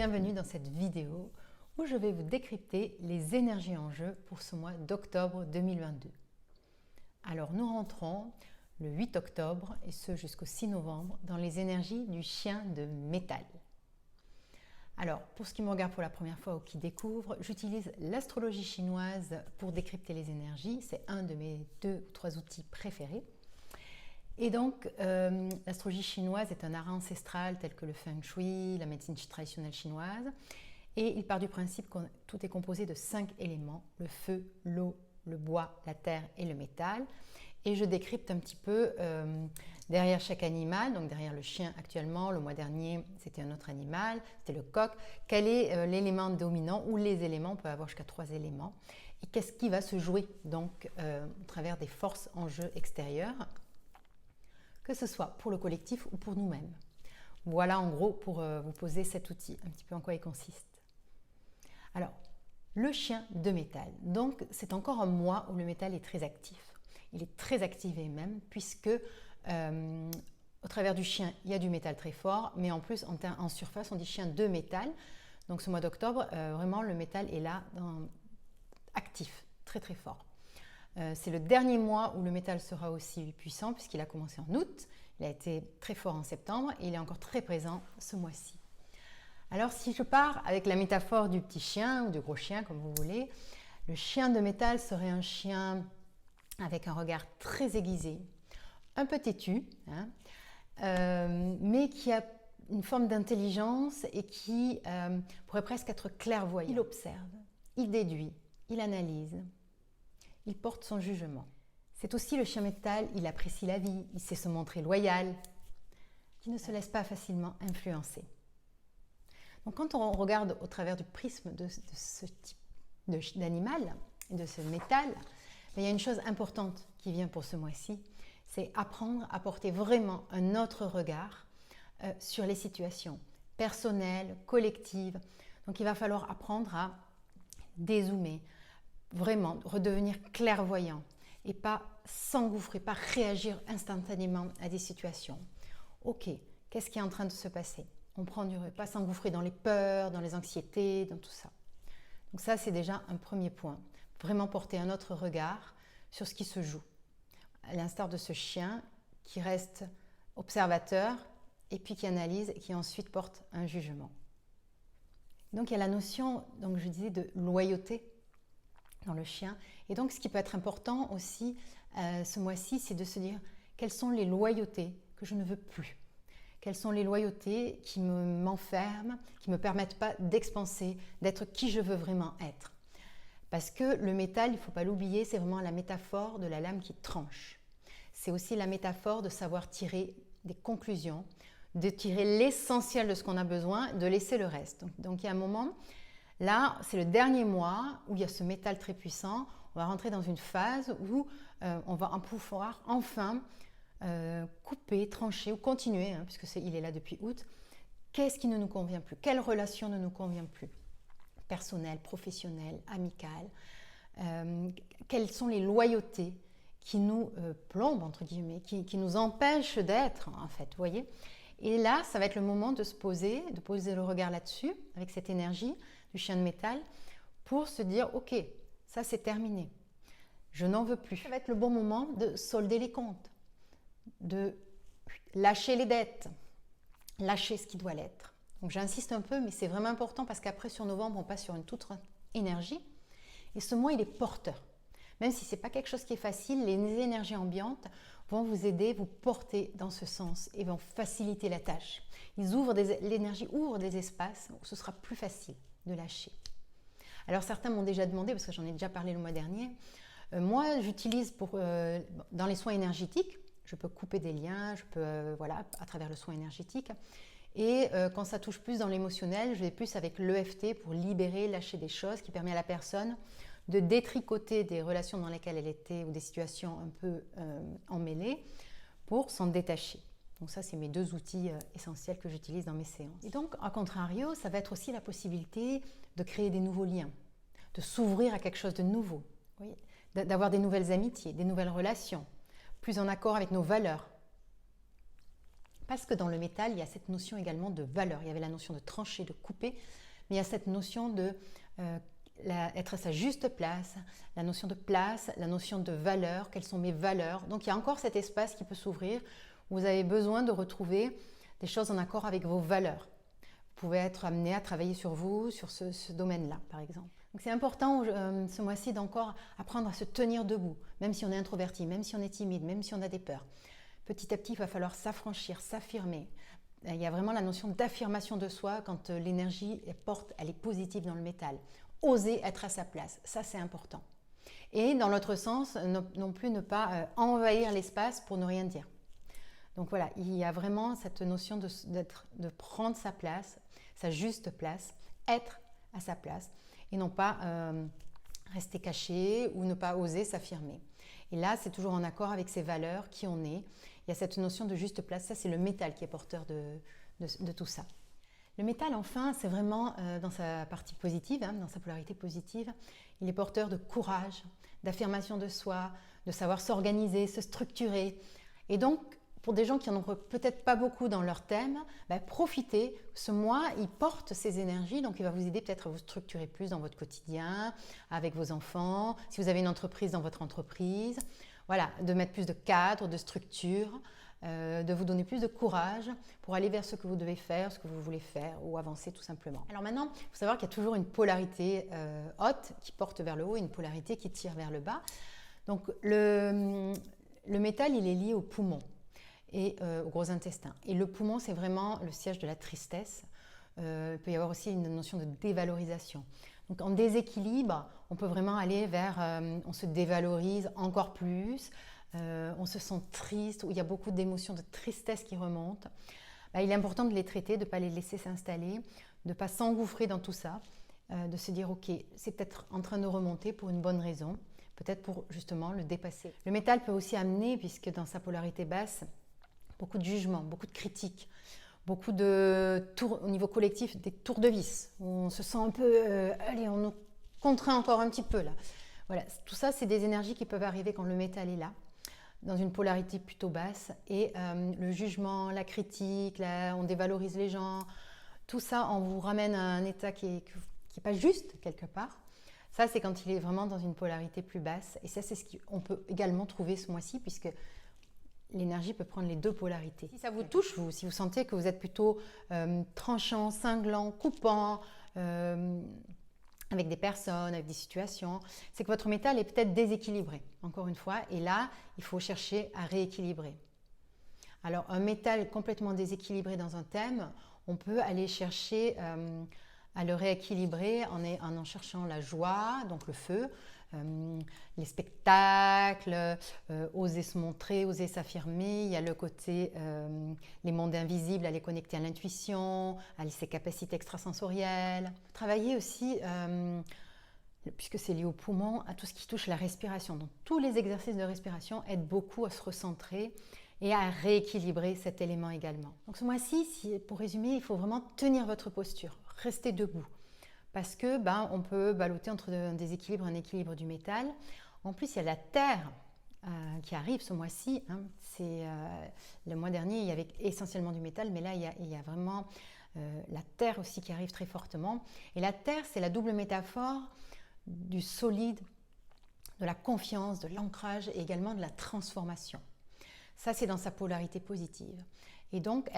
bienvenue dans cette vidéo où je vais vous décrypter les énergies en jeu pour ce mois d'octobre 2022. Alors nous rentrons le 8 octobre et ce jusqu'au 6 novembre dans les énergies du chien de métal. Alors pour ce qui me regarde pour la première fois ou qui découvre, j'utilise l'astrologie chinoise pour décrypter les énergies. C'est un de mes 2 ou 3 outils préférés. Et donc, l'astrologie chinoise est un art ancestral tel que le feng shui, la médecine traditionnelle chinoise. Et il part du principe que tout est composé de 5 éléments, le feu, l'eau, le bois, la terre et le métal. Et je décrypte un petit peu derrière chaque animal, donc derrière le chien actuellement, le mois dernier c'était un autre animal, c'était le coq. Quel est l'élément dominant ou les éléments, on peut avoir jusqu'à 3 éléments. Et qu'est-ce qui va se jouer donc au travers des forces en jeu extérieures, que ce soit pour le collectif ou pour nous-mêmes. Voilà en gros pour vous poser cet outil, un petit peu en quoi il consiste. Alors, le chien de métal. Donc, c'est encore un mois où le métal est très actif. Il est très activé même, puisque au travers du chien, il y a du métal très fort, mais en plus, en surface, on dit chien de métal. Donc, ce mois d'octobre, vraiment, le métal est là, actif, très très fort. C'est le dernier mois où le métal sera aussi puissant puisqu'il a commencé en août, il a été très fort en septembre et il est encore très présent ce mois-ci. Alors si je pars avec la métaphore du petit chien ou du gros chien comme vous voulez, le chien de métal serait un chien avec un regard très aiguisé, un peu têtu, mais qui a une forme d'intelligence et qui pourrait presque être clairvoyant. Il observe, il déduit, il analyse. Il porte son jugement. C'est aussi le chien métal, il apprécie la vie, il sait se montrer loyal, qui ne se laisse pas facilement influencer. Donc quand on regarde au travers du prisme de ce type d'animal, de ce métal, il y a une chose importante qui vient pour ce mois-ci, c'est apprendre à porter vraiment un autre regard sur les situations personnelles, collectives. Donc il va falloir apprendre à dézoomer, vraiment redevenir clairvoyant et pas s'engouffrer, pas réagir instantanément à des situations. Ok, qu'est-ce qui est en train de se passer? On prend du recul, pas s'engouffrer dans les peurs, dans les anxiétés, dans tout ça. Donc ça, c'est déjà un premier point. Vraiment porter un autre regard sur ce qui se joue. À l'instar de ce chien qui reste observateur et puis qui analyse et qui ensuite porte un jugement. Donc il y a la notion, donc je disais, de loyauté dans le chien. Et donc, ce qui peut être important aussi ce mois-ci, c'est de se dire quelles sont les loyautés que je ne veux plus. Quelles sont les loyautés qui m'enferment, qui ne me permettent pas d'expanser, d'être qui je veux vraiment être. Parce que le métal, il ne faut pas l'oublier, c'est vraiment la métaphore de la lame qui tranche. C'est aussi la métaphore de savoir tirer des conclusions, de tirer l'essentiel de ce qu'on a besoin, de laisser le reste. Donc il y a un moment... Là, c'est le dernier mois où il y a ce métal très puissant. On va rentrer dans une phase où on va pouvoir enfin couper, trancher ou continuer, puisqu'il est là depuis août. Qu'est-ce qui ne nous convient plus? Quelle relation ne nous convient plus? Personnelle, professionnelle, amicale. Quelles sont les loyautés qui nous plombent, entre guillemets, qui nous empêchent d'être, en fait, vous voyez? Et là, ça va être le moment de se poser, de poser le regard là-dessus, avec cette énergie du chien de métal, pour se dire, ok, ça c'est terminé, je n'en veux plus. Ça va être le bon moment de solder les comptes, de lâcher les dettes, lâcher ce qui doit l'être. Donc j'insiste un peu, mais c'est vraiment important parce qu'après sur novembre, on passe sur une toute autre énergie. Et ce mois, il est porteur. Même si ce n'est pas quelque chose qui est facile, les énergies ambiantes vont vous aider, vous porter dans ce sens et vont faciliter la tâche. L'énergie ouvre des espaces où ce sera plus facile de lâcher. Alors certains m'ont déjà demandé, parce que j'en ai déjà parlé le mois dernier, moi j'utilise dans les soins énergétiques, je peux couper des liens, je peux, à travers le soin énergétique. Et quand ça touche plus dans l'émotionnel, je vais plus avec l'EFT pour libérer, lâcher des choses qui permet à la personne de détricoter des relations dans lesquelles elle était ou des situations un peu emmêlées pour s'en détacher. Donc ça, c'est mes 2 outils essentiels que j'utilise dans mes séances. Et donc, à contrario, ça va être aussi la possibilité de créer des nouveaux liens, de s'ouvrir à quelque chose de nouveau, d'avoir des nouvelles amitiés, des nouvelles relations, plus en accord avec nos valeurs. Parce que dans le métal, il y a cette notion également de valeur. Il y avait la notion de trancher, de couper, mais il y a cette notion de être à sa juste place, la notion de place, la notion de valeur, quelles sont mes valeurs. Donc il y a encore cet espace qui peut s'ouvrir où vous avez besoin de retrouver des choses en accord avec vos valeurs. Vous pouvez être amené à travailler sur vous, sur ce domaine-là, par exemple. Donc c'est important ce mois-ci d'encore apprendre à se tenir debout, même si on est introverti, même si on est timide, même si on a des peurs. Petit à petit, il va falloir s'affranchir, s'affirmer. Il y a vraiment la notion d'affirmation de soi quand l'énergie elle est positive dans le métal. Oser être à sa place, ça c'est important. Et dans l'autre sens, non plus ne pas envahir l'espace pour ne rien dire. Donc voilà, il y a vraiment cette notion de prendre sa place, sa juste place, être à sa place et non pas rester caché ou ne pas oser s'affirmer. Et là, c'est toujours en accord avec ses valeurs, qui on est. Il y a cette notion de juste place, ça c'est le métal qui est porteur de tout ça. Le métal, enfin, c'est vraiment dans sa partie positive, dans sa polarité positive, il est porteur de courage, d'affirmation de soi, de savoir s'organiser, se structurer. Et donc, pour des gens qui n'en ont peut-être pas beaucoup dans leur thème, profitez. Ce mois, il porte ces énergies, donc il va vous aider peut-être à vous structurer plus dans votre quotidien, avec vos enfants, si vous avez une entreprise dans votre entreprise. Voilà, de mettre plus de cadre, de structure, de vous donner plus de courage pour aller vers ce que vous devez faire, ce que vous voulez faire ou avancer tout simplement. Alors maintenant, il faut savoir qu'il y a toujours une polarité haute qui porte vers le haut et une polarité qui tire vers le bas. Donc le métal, il est lié au poumon et au gros intestin. Et le poumon, c'est vraiment le siège de la tristesse. Il peut y avoir aussi une notion de dévalorisation. Donc en déséquilibre, on peut vraiment aller vers, on se dévalorise encore plus, on se sent triste, où il y a beaucoup d'émotions de tristesse qui remontent. Il est important de les traiter, de ne pas les laisser s'installer, de ne pas s'engouffrer dans tout ça, de se dire ok, c'est peut-être en train de remonter pour une bonne raison, peut-être pour justement le dépasser. Le métal peut aussi amener, puisque dans sa polarité basse, beaucoup de jugements, beaucoup de critiques, beaucoup de tours au niveau collectif, des tours de vis, où on se sent un peu, allez, on nous contraint encore un petit peu là. Voilà, tout ça, c'est des énergies qui peuvent arriver quand le métal est là, dans une polarité plutôt basse. Et le jugement, la critique, on dévalorise les gens, tout ça, on vous ramène à un état qui est pas juste quelque part. Ça, c'est quand il est vraiment dans une polarité plus basse. Et ça, c'est ce qu'on peut également trouver ce mois-ci, puisque l'énergie peut prendre les deux polarités. Si ça vous touche, si vous sentez que vous êtes plutôt tranchant, cinglant, coupant, avec des personnes, avec des situations, c'est que votre métal est peut-être déséquilibré, encore une fois, et là, il faut chercher à rééquilibrer. Alors, un métal complètement déséquilibré dans un thème, on peut aller chercher à le rééquilibrer en cherchant la joie, donc le feu, les spectacles, oser se montrer, oser s'affirmer. Il y a le côté, les mondes invisibles, aller connecter à l'intuition, à ses capacités extrasensorielles. Travailler aussi, puisque c'est lié au poumon, à tout ce qui touche la respiration. Donc tous les exercices de respiration aident beaucoup à se recentrer et à rééquilibrer cet élément également. Donc ce mois-ci, pour résumer, il faut vraiment tenir votre posture, rester debout. Parce que on peut balloter entre un déséquilibre et un équilibre du métal. En plus, il y a la Terre qui arrive ce mois-ci. Le mois dernier, il y avait essentiellement du métal, mais là, il y a vraiment la Terre aussi qui arrive très fortement. Et la Terre, c'est la double métaphore du solide, de la confiance, de l'ancrage et également de la transformation. Ça, c'est dans sa polarité positive. Et donc,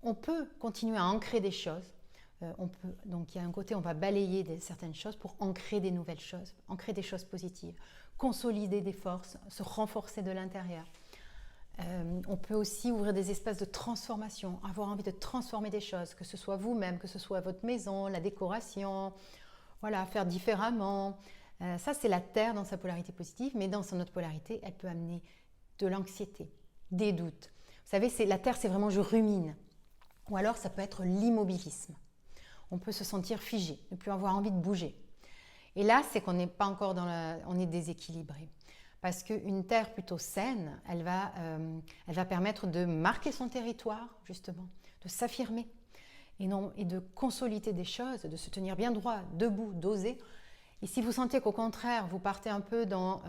on peut continuer à ancrer des choses. Donc il y a un côté, on va balayer certaines choses pour ancrer des nouvelles choses, ancrer des choses positives, consolider des forces, se renforcer de l'intérieur. On peut aussi ouvrir des espaces de transformation, avoir envie de transformer des choses, que ce soit vous-même, que ce soit votre maison, la décoration, voilà, faire différemment. Ça, c'est la Terre dans sa polarité positive, mais dans son autre polarité, elle peut amener de l'anxiété, des doutes. Vous savez, la Terre, c'est vraiment je rumine. Ou alors, ça peut être l'immobilisme. On peut se sentir figé, ne plus avoir envie de bouger. Et là, c'est qu'on n'est pas encore on est déséquilibré. Parce qu'une terre plutôt saine, elle va permettre de marquer son territoire, justement, de s'affirmer et de consolider des choses, de se tenir bien droit, debout, d'oser. Et si vous sentez qu'au contraire, vous partez un peu dans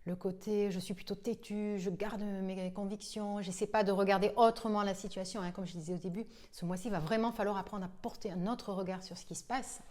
le côté je suis plutôt têtue, je garde mes convictions, j'essaie pas de regarder autrement la situation, hein, comme je disais au début. Ce mois-ci, il va vraiment falloir apprendre à porter un autre regard sur ce qui se passe,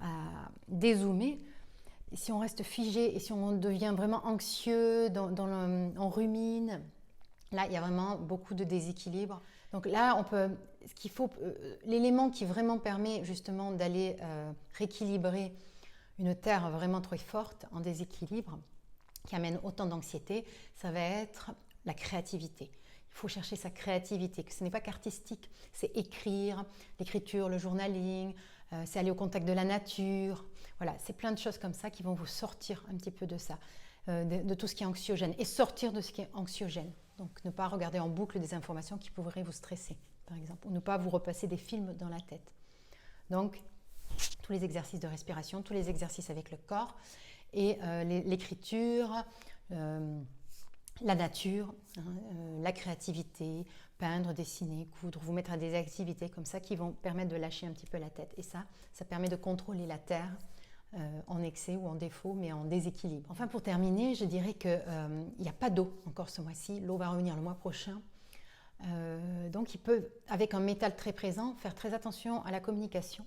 à dézoomer. Et si on reste figé et si on devient vraiment anxieux, on rumine, là, il y a vraiment beaucoup de déséquilibre. Donc là, l'élément qui vraiment permet justement d'aller rééquilibrer une terre vraiment trop forte en déséquilibre, qui amène autant d'anxiété, ça va être la créativité. Il faut chercher sa créativité, que ce n'est pas qu'artistique, c'est écrire, l'écriture, le journaling, c'est aller au contact de la nature. Voilà, c'est plein de choses comme ça qui vont vous sortir un petit peu de ça, de tout ce qui est anxiogène, et sortir de ce qui est anxiogène. Donc ne pas regarder en boucle des informations qui pourraient vous stresser, par exemple, ou ne pas vous repasser des films dans la tête. Donc, tous les exercices de respiration, tous les exercices avec le corps, et l'écriture, la nature, la créativité, peindre, dessiner, coudre, vous mettre à des activités comme ça qui vont permettre de lâcher un petit peu la tête. Et ça permet de contrôler la terre en excès ou en défaut, mais en déséquilibre. Enfin, pour terminer, je dirais qu'il n'y a pas d'eau encore ce mois-ci. L'eau va revenir le mois prochain. Donc, il peut, avec un métal très présent, faire très attention à la communication.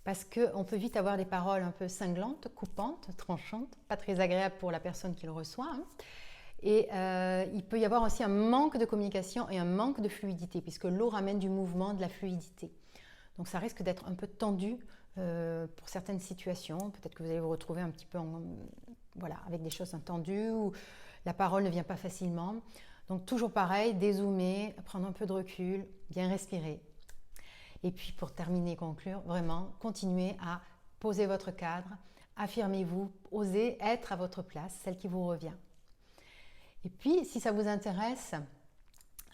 Parce qu'on peut vite avoir des paroles un peu cinglantes, coupantes, tranchantes, pas très agréables pour la personne qui le reçoit. Hein. Et il peut y avoir aussi un manque de communication et un manque de fluidité, puisque l'eau ramène du mouvement, de la fluidité. Donc ça risque d'être un peu tendu pour certaines situations. Peut-être que vous allez vous retrouver un petit peu avec des choses tendues, où la parole ne vient pas facilement. Donc toujours pareil, dézoomer, prendre un peu de recul, bien respirer. Et puis pour terminer et conclure, vraiment, continuez à poser votre cadre, affirmez-vous, osez être à votre place, celle qui vous revient. Et puis, si ça vous intéresse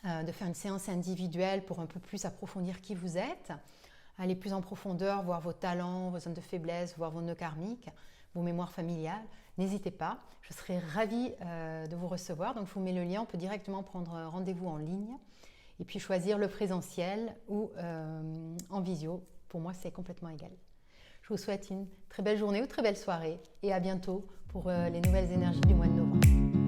de faire une séance individuelle pour un peu plus approfondir qui vous êtes, aller plus en profondeur, voir vos talents, vos zones de faiblesse, voir vos nœuds karmiques, vos mémoires familiales, n'hésitez pas, je serai ravie de vous recevoir. Donc je vous mets le lien, on peut directement prendre rendez-vous en ligne. Et puis choisir le présentiel ou en visio. Pour moi, c'est complètement égal. Je vous souhaite une très belle journée ou très belle soirée et à bientôt pour les nouvelles énergies du mois de novembre.